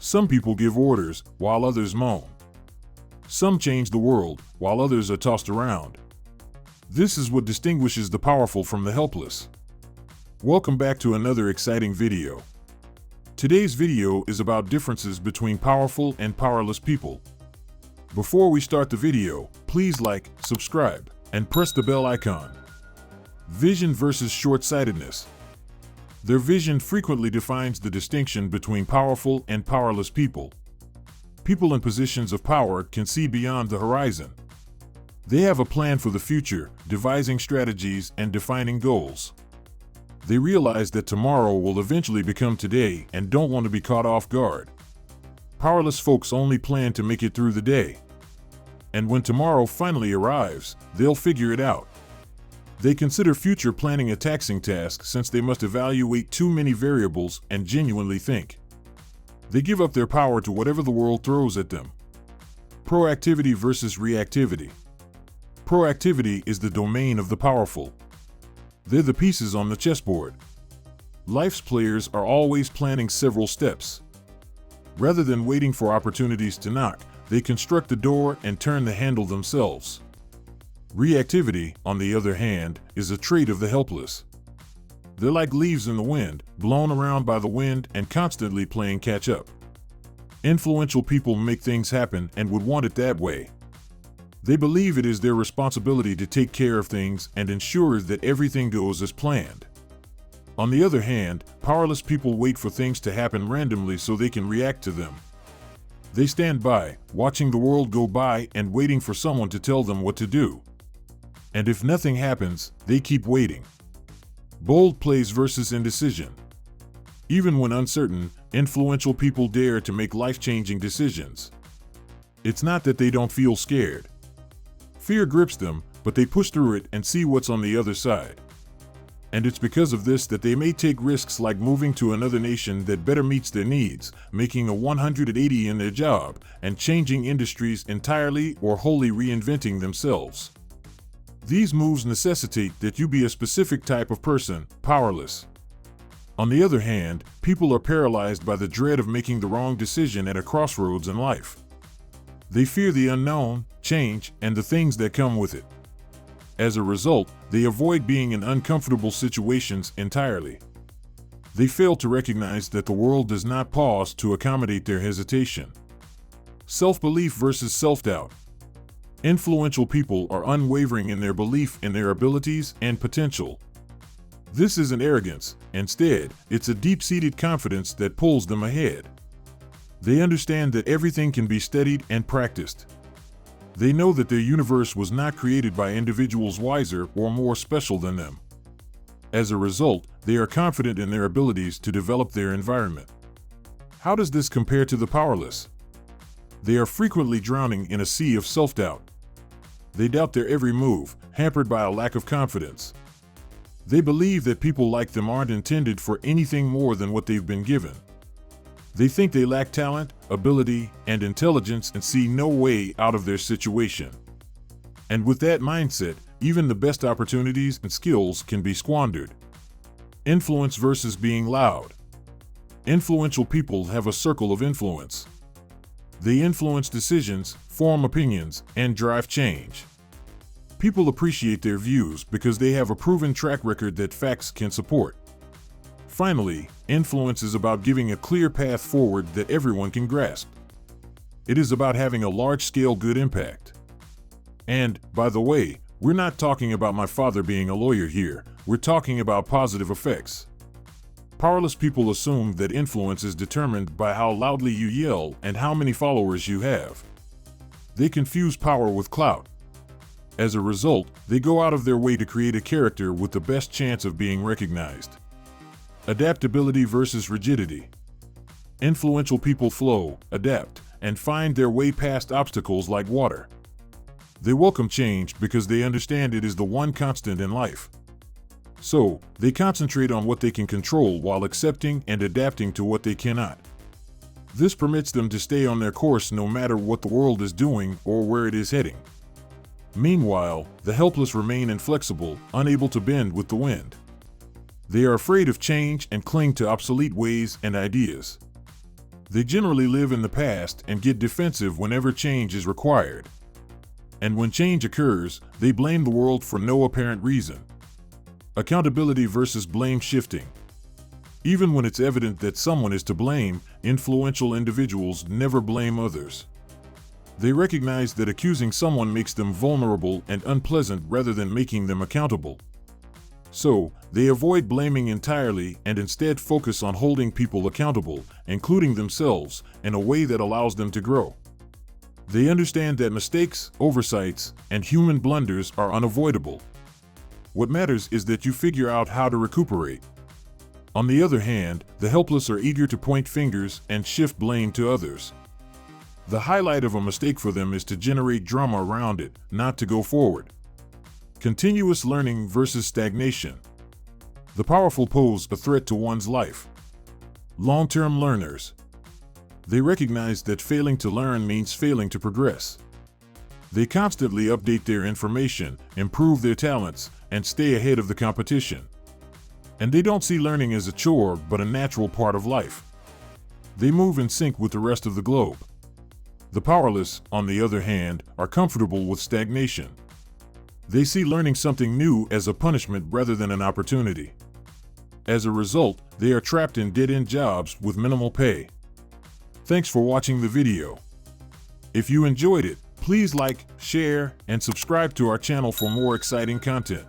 Some people give orders, while others moan. Some change the world, while others are tossed around. This is what distinguishes the powerful from the helpless. Welcome back to another exciting video. Today's video is about differences between powerful and powerless people. Before we start the video, please like, subscribe, and press the bell icon. Vision versus short-sightedness. Their vision frequently defines the distinction between powerful and powerless people. People in positions of power can see beyond the horizon. They have a plan for the future, devising strategies and defining goals. They realize that tomorrow will eventually become today and don't want to be caught off guard. Powerless folks only plan to make it through the day. And when tomorrow finally arrives, they'll figure it out. They consider future planning a taxing task since they must evaluate too many variables and genuinely think. They give up their power to whatever the world throws at them. Proactivity versus reactivity. Proactivity is the domain of the powerful. They're the pieces on the chessboard. Life's players are always planning several steps. Rather than waiting for opportunities to knock, they construct the door and turn the handle themselves. Reactivity, on the other hand, is a trait of the helpless. They're like leaves in the wind, blown around by the wind and constantly playing catch-up. Influential people make things happen and would want it that way. They believe it is their responsibility to take care of things and ensure that everything goes as planned. On the other hand, powerless people wait for things to happen randomly so they can react to them. They stand by, watching the world go by and waiting for someone to tell them what to do. And if nothing happens, they keep waiting. Bold plays versus indecision. Even when uncertain, influential people dare to make life-changing decisions. It's not that they don't feel scared. Fear grips them, but they push through it and see what's on the other side. And it's because of this that they may take risks like moving to another nation that better meets their needs, making a 180 in their job, and changing industries entirely or wholly reinventing themselves. These moves necessitate that you be a specific type of person, powerless. On the other hand, people are paralyzed by the dread of making the wrong decision at a crossroads in life. They fear the unknown, change, and the things that come with it. As a result, they avoid being in uncomfortable situations entirely. They fail to recognize that the world does not pause to accommodate their hesitation. Self-belief versus self-doubt. Influential people are unwavering in their belief in their abilities and potential. This isn't arrogance, instead, it's a deep-seated confidence that pulls them ahead. They understand that everything can be studied and practiced. They know that their universe was not created by individuals wiser or more special than them. As a result, they are confident in their abilities to develop their environment. How does this compare to the powerless? They are frequently drowning in a sea of self-doubt. They doubt their every move, hampered by a lack of confidence. They believe that people like them aren't intended for anything more than what they've been given. They think they lack talent, ability, and intelligence and see no way out of their situation. And with that mindset, even the best opportunities and skills can be squandered. Influence versus being loud. Influential people have a circle of influence. They influence decisions, form opinions, and drive change. People appreciate their views because they have a proven track record that facts can support. Finally, influence is about giving a clear path forward that everyone can grasp. It is about having a large-scale good impact. And, by the way, we're not talking about my father being a lawyer here, we're talking about positive effects. Powerless people assume that influence is determined by how loudly you yell and how many followers you have. They confuse power with clout. As a result, they go out of their way to create a character with the best chance of being recognized. Adaptability versus rigidity. Influential people flow, adapt, and find their way past obstacles like water. They welcome change because they understand it is the one constant in life. So, they concentrate on what they can control while accepting and adapting to what they cannot. This permits them to stay on their course no matter what the world is doing or where it is heading. Meanwhile, the helpless remain inflexible, unable to bend with the wind. They are afraid of change and cling to obsolete ways and ideas. They generally live in the past and get defensive whenever change is required. And when change occurs, they blame the world for no apparent reason. Accountability versus blame shifting. Even when it's evident that someone is to blame, influential individuals never blame others. They recognize that accusing someone makes them vulnerable and unpleasant rather than making them accountable. So, they avoid blaming entirely and instead focus on holding people accountable, including themselves, in a way that allows them to grow. They understand that mistakes, oversights, and human blunders are unavoidable. What matters is that you figure out how to recuperate. On the other hand, the helpless are eager to point fingers and shift blame to others. The highlight of a mistake for them is to generate drama around it, not to go forward. Continuous learning versus stagnation. The powerful pose a threat to one's life. Long-term learners. They recognize that failing to learn means failing to progress. They constantly update their information, improve their talents, and stay ahead of the competition. And they don't see learning as a chore but a natural part of life. They move in sync with the rest of the globe. The powerless, on the other hand, are comfortable with stagnation. They see learning something new as a punishment rather than an opportunity. As a result, they are trapped in dead-end jobs with minimal pay. Thanks for watching the video. If you enjoyed it, please like, share, and subscribe to our channel for more exciting content.